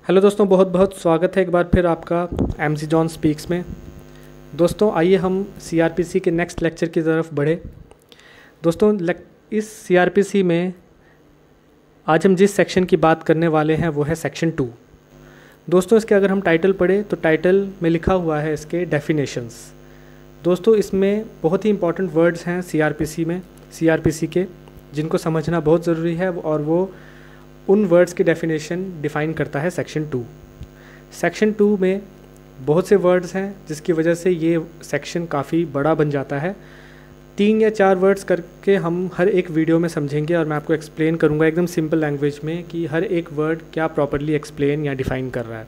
Hello दोस्तों, बहुत बहुत स्वागत है एक बार फिर आपका MC जॉन स्पीक्स में। दोस्तों आइए हम CRPC के नेक्स्ट लेक्चर की तरफ बढ़े। दोस्तों इस CRPC में आज हम जिस सेक्शन की बात करने वाले हैं वो है सेक्शन 2। दोस्तों इसके अगर हम टाइटल पढ़े तो टाइटल में लिखा हुआ है इसके डेफिनेशंस। दोस्तों इसमें बहुत ही इंपॉर्टेंट वर्ड्स हैं CRPC के जिनको समझना बहुत ज़रूरी है और वो उन वर्ड्स की डेफिनेशन डिफ़ाइन करता है सेक्शन 2। सेक्शन 2 में बहुत से वर्ड्स हैं जिसकी वजह से ये सेक्शन काफ़ी बड़ा बन जाता है। 3 या 4 वर्ड्स करके हम हर एक वीडियो में समझेंगे और मैं आपको एक्सप्लेन करूँगा एकदम सिंपल लैंग्वेज में कि हर एक वर्ड क्या प्रॉपरली एक्सप्लेन या डिफ़ाइन कर रहा है।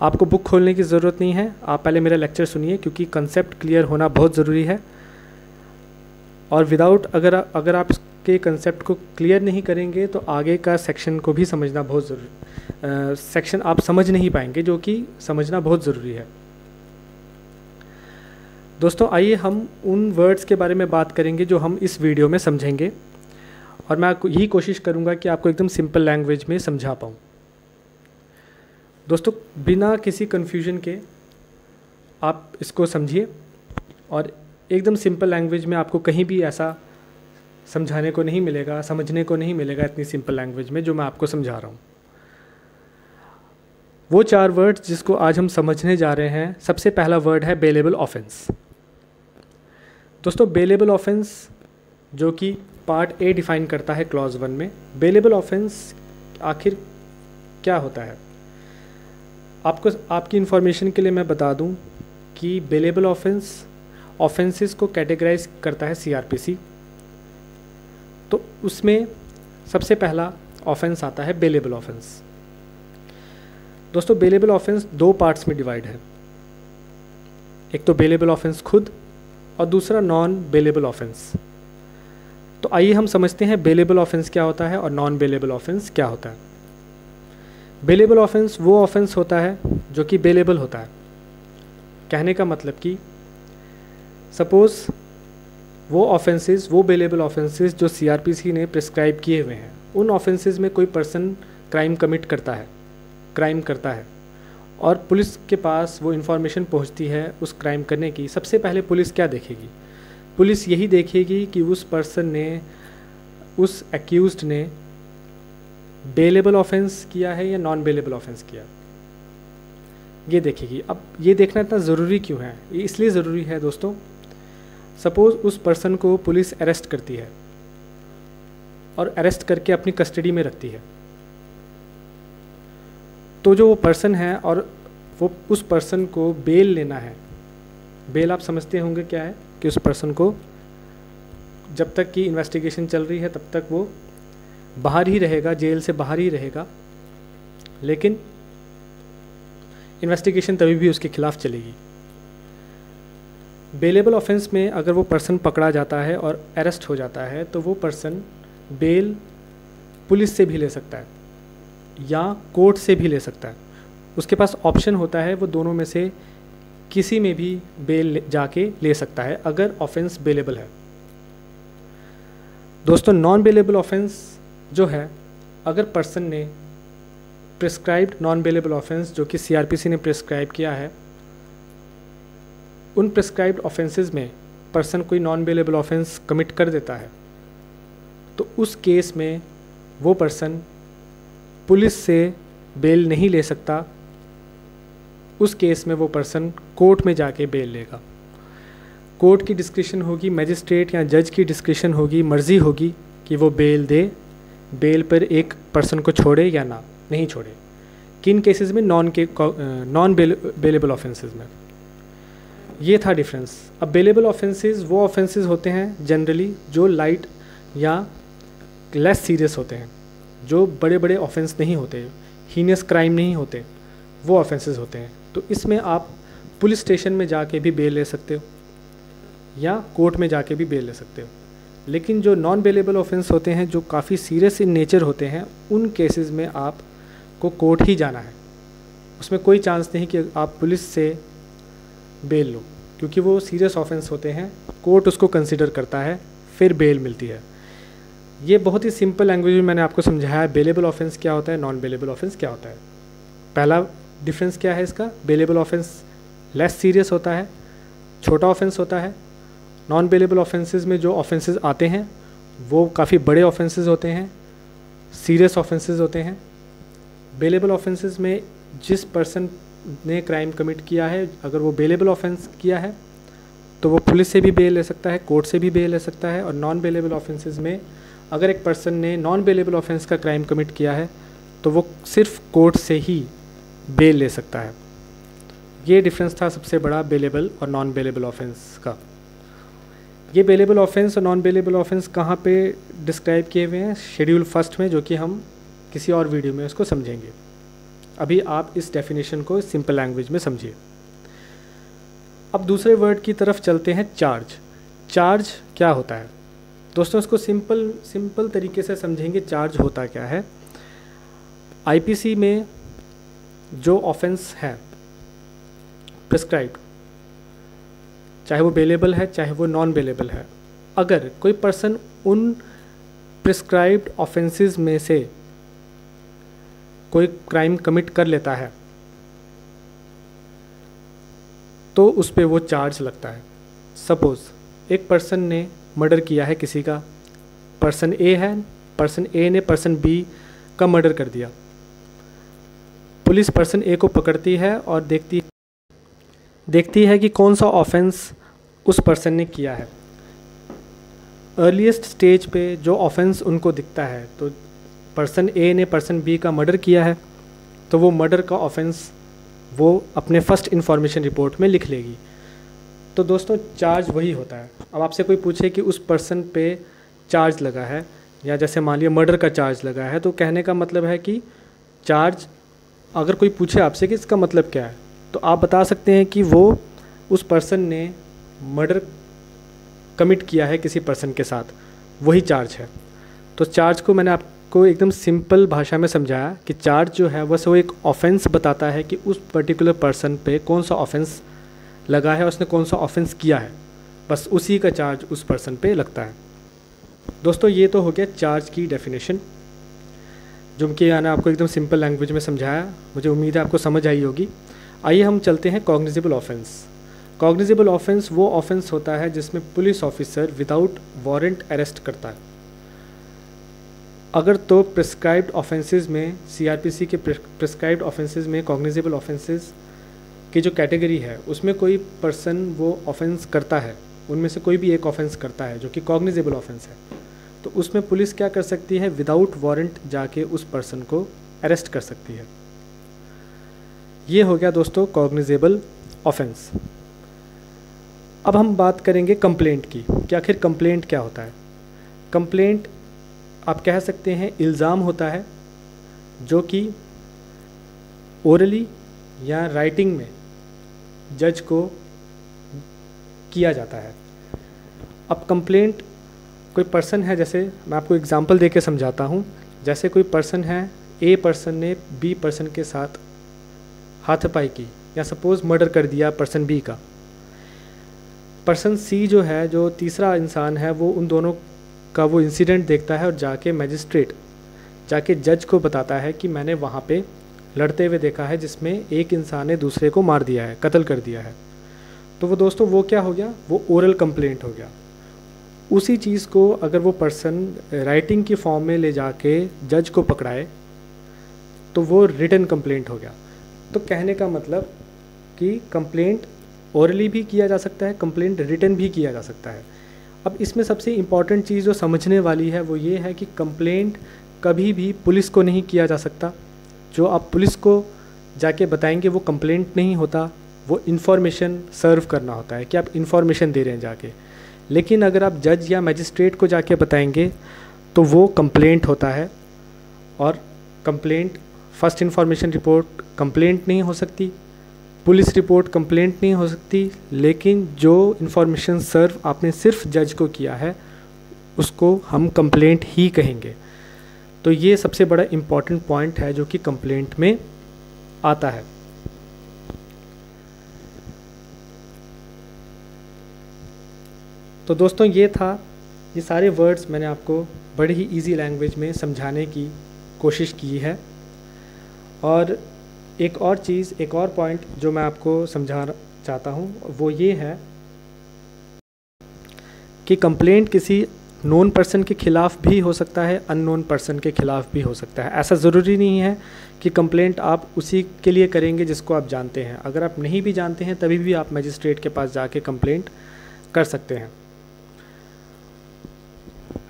आपको बुक खोलने की ज़रूरत नहीं है, आप पहले मेरा लेक्चर सुनिए क्योंकि कंसेप्ट क्लियर होना बहुत ज़रूरी है। और विदाउट अगर आप के कंसेप्ट को क्लियर नहीं करेंगे तो आगे का सेक्शन को भी समझना बहुत ज़रूरी सेक्शन आप समझ नहीं पाएंगे, जो कि समझना बहुत ज़रूरी है। दोस्तों आइए हम उन वर्ड्स के बारे में बात करेंगे जो हम इस वीडियो में समझेंगे और मैं यही कोशिश करूँगा कि आपको एकदम सिंपल लैंग्वेज में समझा पाऊँ। दोस्तों बिना किसी कन्फ्यूजन के आप इसको समझिए और एकदम सिंपल लैंग्वेज में आपको कहीं भी ऐसा समझाने को नहीं मिलेगा, समझने को नहीं मिलेगा इतनी सिंपल लैंग्वेज में जो मैं आपको समझा रहा हूँ। वो 4 वर्ड्स जिसको आज हम समझने जा रहे हैं, सबसे पहला वर्ड है बेलेबल ऑफेंस। दोस्तों बेलेबल ऑफेंस जो कि पार्ट ए डिफाइन करता है क्लॉज 1 में। बेलेबल ऑफेंस आखिर क्या होता है, आपकी इन्फॉर्मेशन के लिए मैं बता दूं कि बेलेबल ऑफेंसेस को कैटेगराइज करता है CRPC। तो उसमें सबसे पहला ऑफेंस आता है बेलेबल ऑफेंस। दोस्तों बेलेबल ऑफेंस 2 पार्ट्स में डिवाइड है, एक तो बेलेबल ऑफेंस खुद और दूसरा नॉन बेलेबल ऑफेंस। तो आइए हम समझते हैं बेलेबल ऑफेंस क्या होता है और नॉन बेलेबल ऑफेंस क्या होता है। बेलेबल ऑफेंस वो ऑफेंस होता है जो कि बेलेबल होता है। कहने का मतलब कि सपोज़ वो बेलेबल ऑफेंसेस जो CRPC ने प्रिस्क्राइब किए हुए हैं, उन ऑफेंसेस में कोई पर्सन क्राइम करता है और पुलिस के पास वो इन्फॉर्मेशन पहुंचती है उस क्राइम करने की। सबसे पहले पुलिस क्या देखेगी? पुलिस यही देखेगी कि उस एक्यूज्ड ने बेलेबल ऑफेंस किया है या नॉन बेलेबल ऑफेंस किया, ये देखेगी। अब ये देखना इतना ज़रूरी क्यों है? ये इसलिए ज़रूरी है दोस्तों, सपोज़ उस पर्सन को पुलिस अरेस्ट करती है और अरेस्ट करके अपनी कस्टडी में रखती है, तो जो वो पर्सन है और वो उस पर्सन को बेल लेना है। बेल आप समझते होंगे क्या है, कि उस पर्सन को जब तक कि इन्वेस्टिगेशन चल रही है तब तक वो बाहर ही रहेगा, जेल से बाहर ही रहेगा, लेकिन इन्वेस्टिगेशन तभी भी उसके खिलाफ चलेगी। बेलेबल ऑफेंस में अगर वो पर्सन पकड़ा जाता है और अरेस्ट हो जाता है तो वो पर्सन बेल पुलिस से भी ले सकता है या कोर्ट से भी ले सकता है। उसके पास ऑप्शन होता है, वो दोनों में से किसी में भी बेल जाके ले सकता है अगर ऑफेंस बेलेबल है। दोस्तों नॉन बेलेबल ऑफेंस जो है, अगर पर्सन ने प्रिस्क्राइब्ड नॉन बेलेबल ऑफेंस जो कि CRPC ने प्रिस्क्राइब किया है, उन प्रिस्क्राइब्ड ऑफेंसेस में पर्सन कोई नॉन बेलेबल ऑफेंस कमिट कर देता है, तो उस केस में वो पर्सन पुलिस से बेल नहीं ले सकता। उस केस में वो पर्सन कोर्ट में जाके बेल लेगा। कोर्ट की डिस्क्रिप्शन होगी, मजिस्ट्रेट या जज की डिस्क्रिप्शन होगी, मर्ज़ी होगी कि वो बेल दे, बेल पर एक पर्सन को छोड़े या नहीं छोड़े। किन केसेस में? नॉन बेलेबल ऑफेंसेस में। ये था डिफरेंस। अब बेलेबल ऑफेंसेस वो ऑफेंसेस होते हैं जनरली जो लाइट या लेस सीरियस होते हैं, जो बड़े बड़े ऑफेंस नहीं होते, हीनियस क्राइम नहीं होते, वो ऑफेंसेस होते हैं। तो इसमें आप पुलिस स्टेशन में जाके भी बेल ले सकते हो या कोर्ट में जाके भी बेल ले सकते हो। लेकिन जो नॉन बेलेबल ऑफेंस होते हैं, जो काफ़ी सीरियस इन नेचर होते हैं, उन केसेस में आपको कोर्ट ही जाना है। उसमें कोई चांस नहीं कि आप पुलिस से बेल लो, क्योंकि वो सीरियस ऑफेंस होते हैं, कोर्ट उसको कंसिडर करता है, फिर बेल मिलती है। ये बहुत ही सिंपल लैंग्वेज में मैंने आपको समझाया है बेलेबल ऑफेंस क्या होता है, नॉन बेलेबल ऑफेंस क्या होता है। पहला डिफरेंस क्या है इसका, बेलेबल ऑफेंस लेस सीरियस होता है, छोटा ऑफेंस होता है। नॉन बेलेबल ऑफेंसेस में जो ऑफेंसेस आते हैं वो काफ़ी बड़े ऑफेंसेस होते हैं, सीरियस ऑफेंसेस होते हैं। बेलेबल ऑफेंसेस में जिस पर्सन ने क्राइम कमिट किया है, अगर वो बेलेबल ऑफेंस किया है तो वो पुलिस से भी बेल ले सकता है, कोर्ट से भी बेल ले सकता है। और नॉन बेलेबल ऑफेंसेस में अगर एक पर्सन ने नॉन बेलेबल ऑफेंस का क्राइम कमिट किया है तो वो सिर्फ कोर्ट से ही बेल ले सकता है। ये डिफरेंस था सबसे बड़ा बेलेबल और नॉन बेलेबल ऑफेंस का। ये बेलेबल ऑफेंस और नॉन बेलेबल ऑफेंस कहाँ पे डिस्क्राइब किए हुए हैं, शेड्यूल फर्स्ट में, जो कि हम किसी और वीडियो में उसको समझेंगे। अभी आप इस डेफिनेशन को सिंपल लैंग्वेज में समझिए। अब दूसरे वर्ड की तरफ चलते हैं, चार्ज। चार्ज क्या होता है दोस्तों, इसको सिंपल तरीके से समझेंगे। चार्ज होता क्या है, आईपीसी में जो ऑफेंस है प्रिस्क्राइब्ड, चाहे वो बेलेबल है चाहे वो नॉन बेलेबल है, अगर कोई पर्सन उन प्रिस्क्राइब्ड ऑफेंसेस में से कोई क्राइम कमिट कर लेता है तो उस पर वो चार्ज लगता है। सपोज़ एक पर्सन ने मर्डर किया है किसी का, पर्सन ए है, पर्सन ए ने पर्सन बी का मर्डर कर दिया। पुलिस पर्सन ए को पकड़ती है और देखती है कि कौन सा ऑफेंस उस पर्सन ने किया है। अर्लीस्ट स्टेज पे जो ऑफेंस उनको दिखता है, तो पर्सन ए ने पर्सन बी का मर्डर किया है तो वो मर्डर का ऑफेंस वो अपने फर्स्ट इन्फॉर्मेशन रिपोर्ट में लिख लेगी। तो दोस्तों चार्ज वही होता है। अब आपसे कोई पूछे कि उस पर्सन पे चार्ज लगा है, या जैसे मान लिया मर्डर का चार्ज लगा है, तो कहने का मतलब है कि चार्ज, अगर कोई पूछे आपसे कि इसका मतलब क्या है, तो आप बता सकते हैं कि वो उस पर्सन ने मर्डर कमिट किया है किसी पर्सन के साथ, वही चार्ज है। तो चार्ज को मैंने आपको एकदम सिंपल भाषा में समझाया कि चार्ज जो है बस वो एक ऑफेंस बताता है कि उस पर्टिकुलर पर्सन पे कौन सा ऑफेंस लगा है, उसने कौन सा ऑफेंस किया है, बस उसी का चार्ज उस पर्सन पे लगता है। दोस्तों ये तो हो गया चार्ज की डेफिनेशन, जो कि मैंने आपको एकदम सिंपल लैंग्वेज में समझाया। मुझे उम्मीद है आपको समझ आई होगी। आइए हम चलते हैं कॉग्निजेबल ऑफेंस। कॉग्निजेबल ऑफेंस वो ऑफेंस होता है जिसमें police officer without warrant arrest करता है। अगर तो प्रिस्क्राइब्ड ऑफेंसेस में, सीआरपीसी के प्रिस्क्राइब्ड ऑफेंसेस में कॉग्निजेबल ऑफेंसेस की जो कैटेगरी है उसमें कोई पर्सन वो ऑफेंस करता है, उनमें से कोई भी एक ऑफेंस करता है जो कि कॉग्निजेबल ऑफेंस है, तो उसमें पुलिस क्या कर सकती है, विदाउट वारंट जाके उस पर्सन को अरेस्ट कर सकती है। ये हो गया दोस्तों कॉग्निजेबल ऑफेंस। अब हम बात करेंगे कंप्लेंट की कि आखिर कंप्लेंट क्या होता है। कंप्लेंट आप कह सकते हैं इल्ज़ाम होता है जो कि ओरली या राइटिंग में जज को किया जाता है। अब कंप्लेंट कोई पर्सन है, जैसे मैं आपको एग्जांपल दे के समझाता हूँ। जैसे कोई पर्सन है, ए पर्सन ने बी पर्सन के साथ हाथापाई की या सपोज़ मर्डर कर दिया पर्सन बी का। पर्सन सी जो है, जो तीसरा इंसान है, वो उन दोनों का वो इंसिडेंट देखता है और जाके जज को बताता है कि मैंने वहाँ पे लड़ते हुए देखा है जिसमें एक इंसान ने दूसरे को मार दिया है, कत्ल कर दिया है। तो वो दोस्तों वो क्या हो गया, वो ओरल कंप्लेंट हो गया। उसी चीज़ को अगर वो पर्सन राइटिंग की फॉर्म में ले जाके जज को पकड़ाए तो वो रिटन कंप्लेंट हो गया। तो कहने का मतलब कि कंप्लेंट ओरली भी किया जा सकता है, कंप्लेंट रिटन भी किया जा सकता है। अब इसमें सबसे इम्पॉर्टेंट चीज़ जो समझने वाली है वो ये है कि कंप्लेंट कभी भी पुलिस को नहीं किया जा सकता। जो आप पुलिस को जाके बताएंगे वो कंप्लेंट नहीं होता, वो इन्फॉर्मेशन सर्व करना होता है कि आप इन्फॉर्मेशन दे रहे हैं जाके। लेकिन अगर आप जज या मजिस्ट्रेट को जाके बताएंगे तो वो कंप्लेंट होता है। और complaint, first information report complaint नहीं हो सकती, पुलिस रिपोर्ट कंप्लेंट नहीं हो सकती, लेकिन जो इन्फॉर्मेशन सर्व आपने सिर्फ जज को किया है उसको हम कंप्लेंट ही कहेंगे। तो ये सबसे बड़ा इम्पॉर्टेंट पॉइंट है जो कि कंप्लेंट में आता है। तो दोस्तों ये सारे वर्ड्स मैंने आपको बड़ी ही इजी लैंग्वेज में समझाने की कोशिश की है। और एक और चीज़, एक और पॉइंट जो मैं आपको समझाना चाहता हूँ वो ये है कि कंप्लेंट किसी नोन पर्सन के खिलाफ भी हो सकता है, अननोन पर्सन के खिलाफ भी हो सकता है। ऐसा ज़रूरी नहीं है कि कंप्लेंट आप उसी के लिए करेंगे जिसको आप जानते हैं। अगर आप नहीं भी जानते हैं तभी भी आप मजिस्ट्रेट के पास जाके कंप्लेंट कर सकते हैं।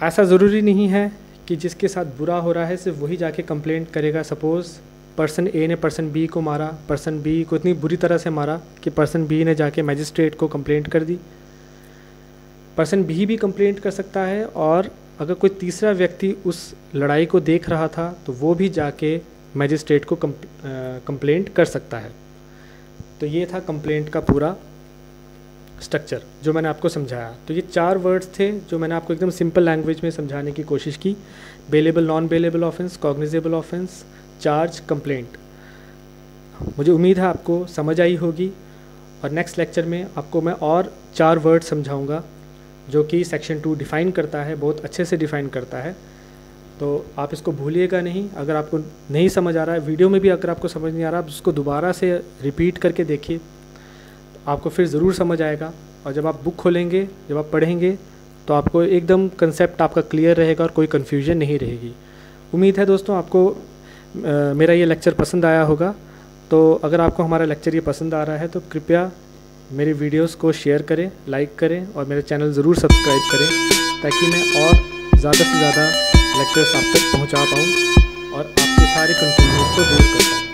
ऐसा ज़रूरी नहीं है कि जिसके साथ बुरा हो रहा है सिर्फ वही जाके कंप्लेंट करेगा। सपोज़ पर्सन ए ने पर्सन बी को मारा, पर्सन बी को इतनी बुरी तरह से मारा कि पर्सन बी ने जाके मजिस्ट्रेट को कंप्लेंट कर दी। पर्सन बी भी कंप्लेंट कर सकता है, और अगर कोई तीसरा व्यक्ति उस लड़ाई को देख रहा था तो वो भी जाके मजिस्ट्रेट को कंप्लेंट कर सकता है। तो ये था कंप्लेंट का पूरा स्ट्रक्चर जो मैंने आपको समझाया। तो ये 4 वर्ड्स थे जो मैंने आपको एकदम सिंपल लैंग्वेज में समझाने की कोशिश की। Bailable, non bailable offence, cognizable offence, charge, complaint. मुझे उम्मीद है आपको समझ आई होगी, और नेक्स्ट लेक्चर में आपको मैं और 4 वर्ड समझाऊंगा जो कि सेक्शन 2 डिफ़ाइन करता है, बहुत अच्छे से डिफ़ाइन करता है। तो आप इसको भूलिएगा नहीं। अगर आपको नहीं समझ आ रहा है, वीडियो में भी अगर आपको समझ नहीं आ रहा, आप उसको दोबारा से रिपीट करके देखिए, आपको फिर ज़रूर समझ आएगा। और जब आप बुक खोलेंगे, जब आप पढ़ेंगे, तो आपको एकदम कंसेप्ट आपका क्लियर रहेगा और कोई कन्फ्यूजन नहीं रहेगी। उम्मीद है दोस्तों आपको मेरा ये लेक्चर पसंद आया होगा। तो अगर आपको हमारा लेक्चर ये पसंद आ रहा है तो कृपया मेरे वीडियोस को शेयर करें, लाइक करें, और मेरे चैनल ज़रूर सब्सक्राइब करें, ताकि मैं और ज़्यादा से ज़्यादा लेक्चर्स आप तक पहुंचा पाऊँ और आपके सारे कन्फ्यूजन को दूर कर पाऊँ।